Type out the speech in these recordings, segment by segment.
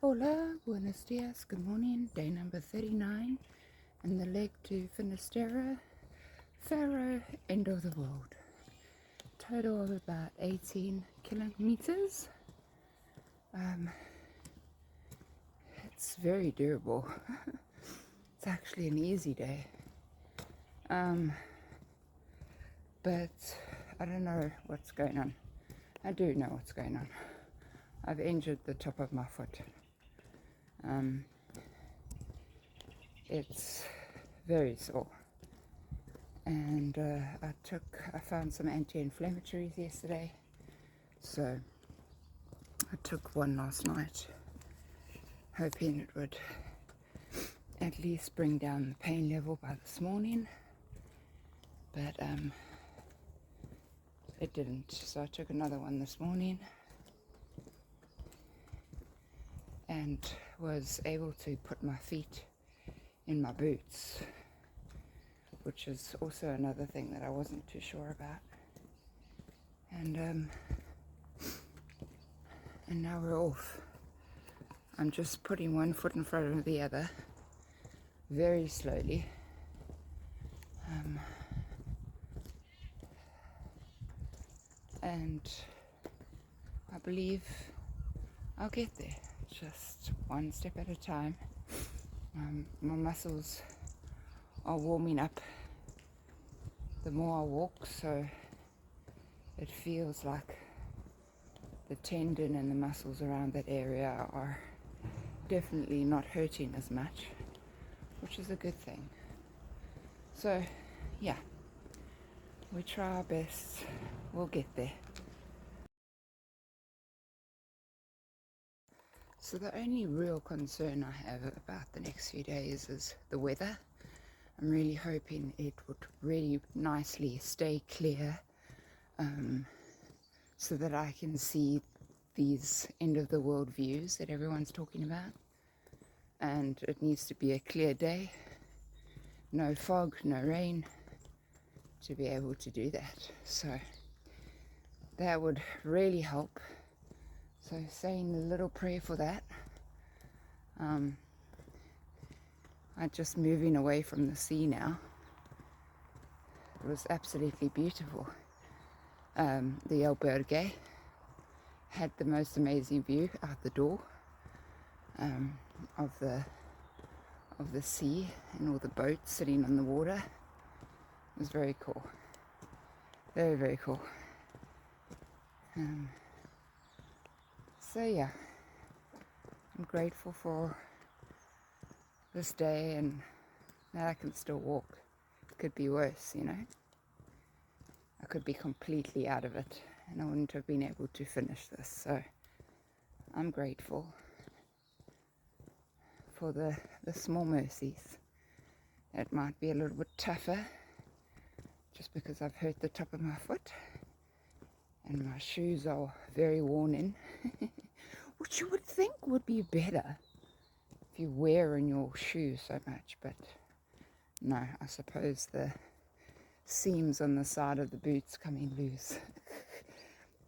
Hola, buenos dias, good morning, day number 39, and the leg to Finisterre, Faro, end of the world. Total of about 18 kilometers. It's very doable. It's actually an easy day. But I don't know what's going on. I do know what's going on. I've injured the top of my foot. It's very sore, and I found some anti-inflammatories yesterday, so I took one last night, hoping it would at least bring down the pain level by this morning, but it didn't, so I took another one this morning and was able to put my feet in my boots, which is also another thing that I wasn't too sure about. And now we're off. I'm just putting one foot in front of the other, very slowly. And I believe I'll get there, just one step at a time. My muscles are warming up the more I walk, so it feels like the tendon and the muscles around that area are definitely not hurting as much, which is a good thing. So yeah, we try our best, we'll get there. So the only real concern I have about the next few days is the weather. I'm really hoping it would really nicely stay clear, so that I can see these end of the world views that everyone's talking about. And it needs to be a clear day, no fog, no rain, to be able to do that. So that would really help. So saying a little prayer for that. I'm just moving away from the sea now. It was absolutely beautiful. The Albergue had the most amazing view out the door, of the sea and all the boats sitting on the water. It was very cool. Very, very cool. So yeah, I'm grateful for this day and that I can still walk. It could be worse, you know. I could be completely out of it and I wouldn't have been able to finish this. So I'm grateful for the small mercies. It might be a little bit tougher just because I've hurt the top of my foot and my shoes are very worn in, which you would think would be better if you wear in your shoes so much, but no, I suppose the seams on the side of the boots coming loose.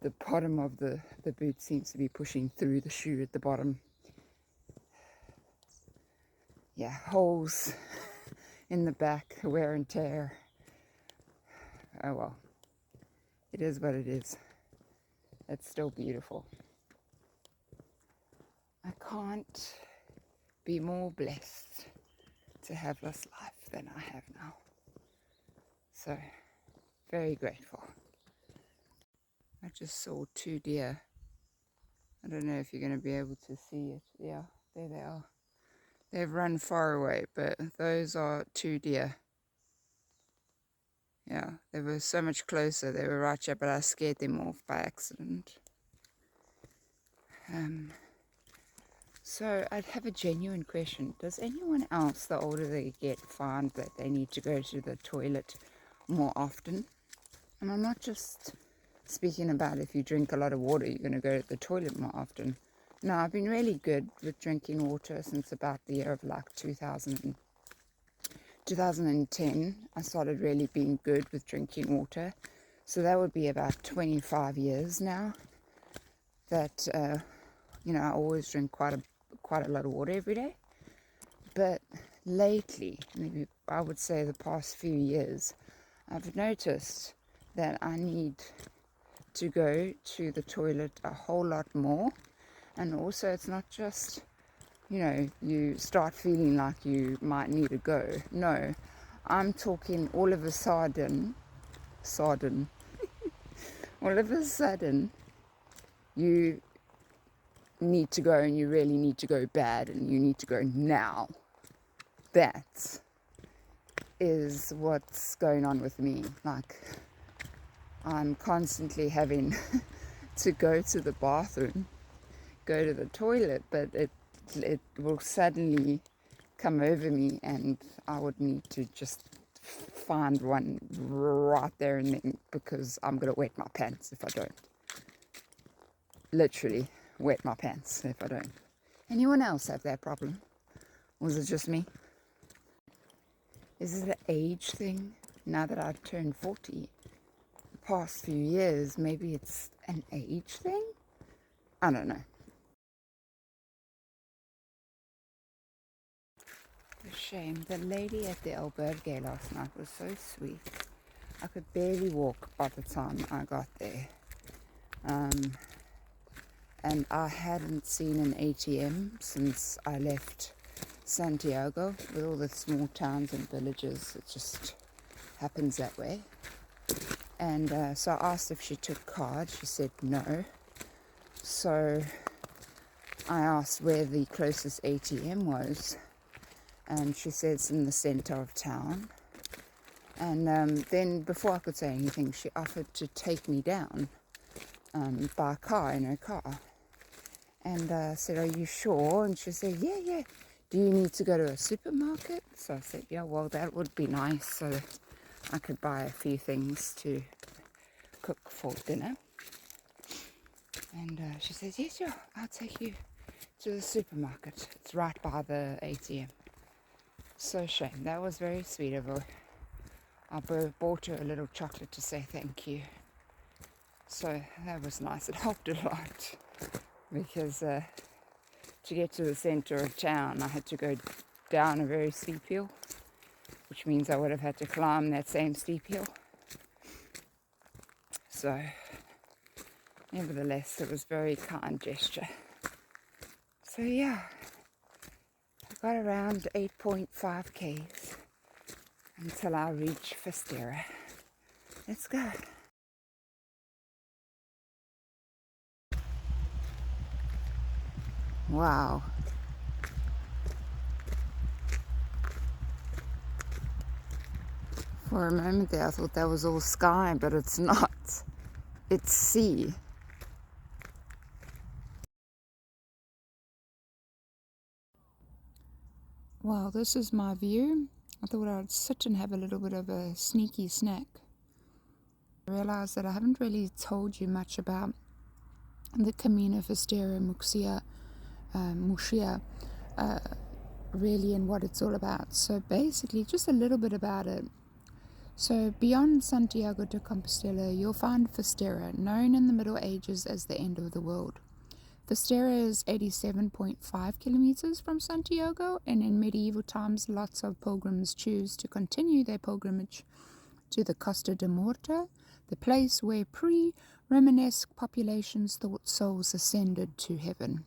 The bottom of the boot seems to be pushing through the shoe at the bottom. Yeah, holes in the back, wear and tear. Oh well, it is what it is. It's still beautiful. I can't be more blessed to have this life than I have now. So, very grateful. I just saw 2 deer. I don't know if you're going to be able to see it. Yeah, there they are. They've run far away, but those are 2 deer. Yeah, they were so much closer. They were right here, but I scared them off by accident. So I'd have a genuine question. Does anyone else, the older they get, find that they need to go to the toilet more often? And I'm not just speaking about if you drink a lot of water, you're going to go to the toilet more often. No, I've been really good with drinking water since about the year of like 2010. I started really being good with drinking water. So that would be about 25 years now that, I always drink quite quite a lot of water every day. But lately, maybe I would say the past few years, I've noticed that I need to go to the toilet a whole lot more. And also, it's not just, you start feeling like you might need to go. No, I'm talking all of a sudden, all of a sudden, you need to go, and you really need to go bad, and you need to go now. That is what's going on with me. Like, I'm constantly having to go to the bathroom, go to the toilet, but it will suddenly come over me, and I would need to just find one right there and then, because I'm going to wet my pants if I don't. Literally wet my pants if I don't. Anyone else have that problem? Or is it just me? Is it an age thing? Now that I've turned 40, the past few years, maybe it's an age thing? I don't know. A shame. The lady at the Albergue last night was so sweet. I could barely walk by the time I got there. And I hadn't seen an ATM since I left Santiago. With all the small towns and villages, it just happens that way. And so I asked if she took card. She said no. So I asked where the closest ATM was, and she said it's in the center of town. And then before I could say anything, she offered to take me down by car, in her car. And I said, are you sure? And she said, yeah. Do you need to go to a supermarket? So I said, yeah, well, that would be nice, so I could buy a few things to cook for dinner. And she said, yes, sure, I'll take you to the supermarket. It's right by the ATM. So shame. That was very sweet of her. I bought her a little chocolate to say thank you. So that was nice. It helped a lot, because to get to the center of town, I had to go down a very steep hill, which means I would have had to climb that same steep hill. So, nevertheless, it was a very kind gesture. So yeah, I got around 8.5 k's until I reach Fisterra. Let's go. Wow. For a moment there, I thought that was all sky, but it's not. It's sea. Wow, this is my view. I thought I'd sit and have a little bit of a sneaky snack. I realized that I haven't really told you much about the Camino Fisterra Muxia, really, and what it's all about. So basically, just a little bit about it. So beyond Santiago de Compostela, you'll find Fisterra, known in the Middle Ages as the end of the world. Fisterra is 87.5 kilometers from Santiago, and in medieval times, lots of pilgrims choose to continue their pilgrimage to the Costa de Morte, the place where pre-Romanesque populations thought souls ascended to heaven.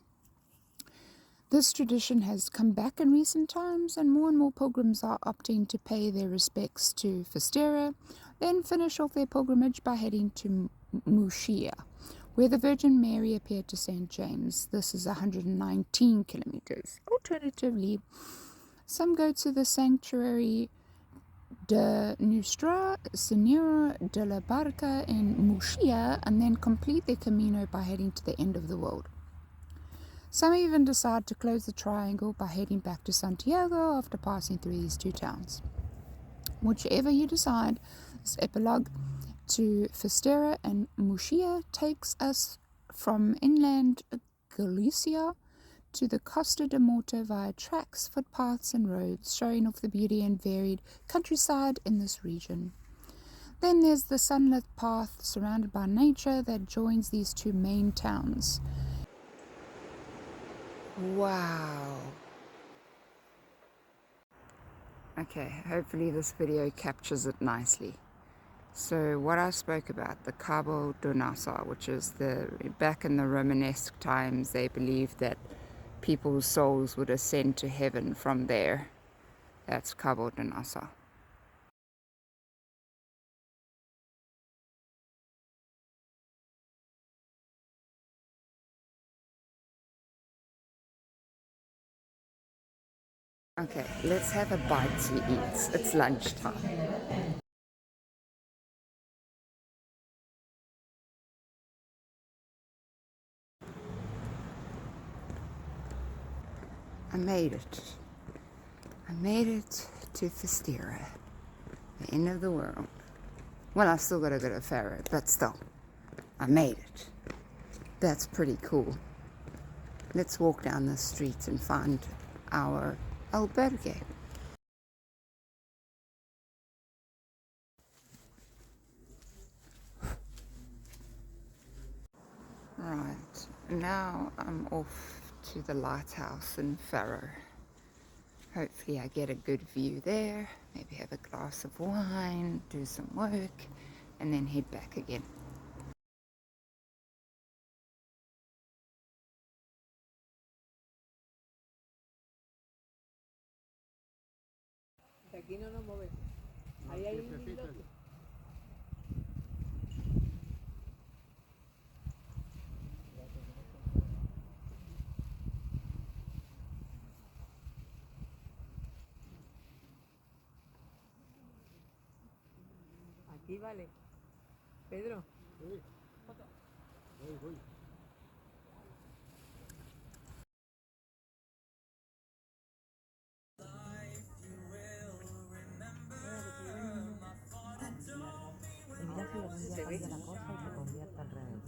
This tradition has come back in recent times, and more pilgrims are opting to pay their respects to Fisterra, then finish off their pilgrimage by heading to Muxia, where the Virgin Mary appeared to St. James. This is 119 kilometers. Alternatively, some go to the sanctuary de Nuestra Señora de la Barca in Muxia and then complete their Camino by heading to the end of the world. Some even decide to close the triangle by heading back to Santiago after passing through these two towns. Whichever you decide, this epilogue to Fisterra and Muxia takes us from inland Galicia to the Costa de Morte via tracks, footpaths and roads, showing off the beauty and varied countryside in this region. Then there's the sunlit path surrounded by nature that joins these two main towns. Wow. Okay, hopefully this video captures it nicely. So what I spoke about, the Cabo Donasa, which is back in the Romanesque times, they believed that people's souls would ascend to heaven from there. That's Cabo Donasa. Okay, let's have a bite to eat. It's lunchtime. I made it. I made it to Fisterra, the end of the world. Well, I've still got to go to Faro, but still, I made it. That's pretty cool. Let's walk down the street and find our albergue. Right, now I'm off to the lighthouse in Faro. Hopefully I get a good view there, maybe have a glass of wine, do some work, and then head back again. Aquí no nos movemos. Ahí hay un islote. Aquí vale. Pedro. Sí. Voy. Mira si algún día cambia la cosa y se convierte al revés.